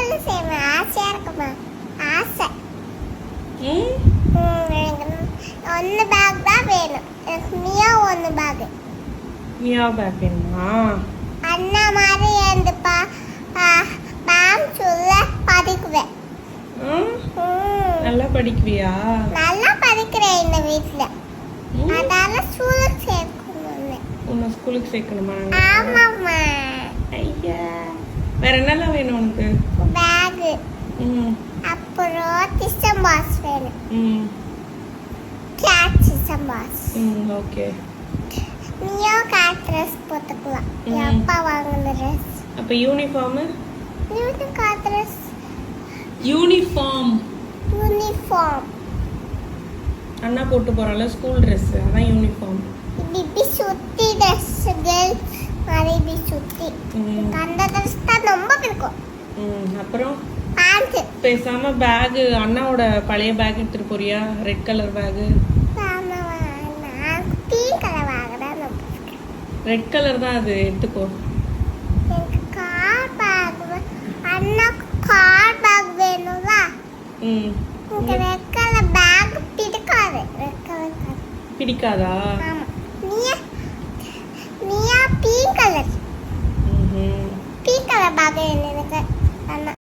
பேக்கெல்லாம் செய்வேன். ஆசையா இருக்குமா? ஆசை. எனக்கு ஒன்று பேக் தான் வேணும். எனக்கு மியா ஒன்று பேக். மியா பேக் வேணுமா? அண்ணா மாதிரி இருந்து மேம் சொல்ல படிக்குவேன். நல்லா படிக்குவியா? நல்லா படிக்கிறேன் இந்த வீட்டில். அதனால ஸ்கூலுக்கு சேர்க்கணும். உன்னை ஸ்கூலுக்கு சேர்க்கணுமா? ஆமாம்மா. ஐயா, வேற என்னெல்லாம் வேணும் உனக்கு? பேகு, அப்புறம் டிஸ்டம் பாக்ஸ் வேணும். கிளாத் டிஸ்டம் பாக்ஸ். ஓகே. நீயோ கிளாத் ட்ரெஸ் போட்டுக்கலாம். அப்பா வாங்கின ட்ரெஸ். அப்போ யூனிஃபார்ம்? நீயும் கிளாத் ட்ரெஸ். யூனிஃபார்ம் அண்ணா போட்டு போறான்ல ஸ்கூல் ட்ரெஸ், அதான் யூனிஃபார்ம். பிபி சுத்தி ட்ரெஸ் கேர்ள்ஸ் மாதிரி பிபி சுத்தி. அந்த ட்ரெஸ் தான் ரொம்ப பிடிக்கும். அப்புறம் பேண்ட். பேசாம பேக் அண்ணாவோட பழைய பேக் எடுத்துட்டு போறியா? Red colour bag. நான் பிங்க் கலர் வாங்குறேன். ரெட் கலர் தான் அது, எடுத்துக்கோ. எனக்கு கார் பேக். அண்ணாக்கு கார் பேக் வேணும்ல. எனக்கு ரெட் கலர் பேக் பிடிக்காது. ரெட் கலர் பிடிக்காதா? ஆமா. நீயா pink colour. Pink colour bag எனக்கு அண்ணா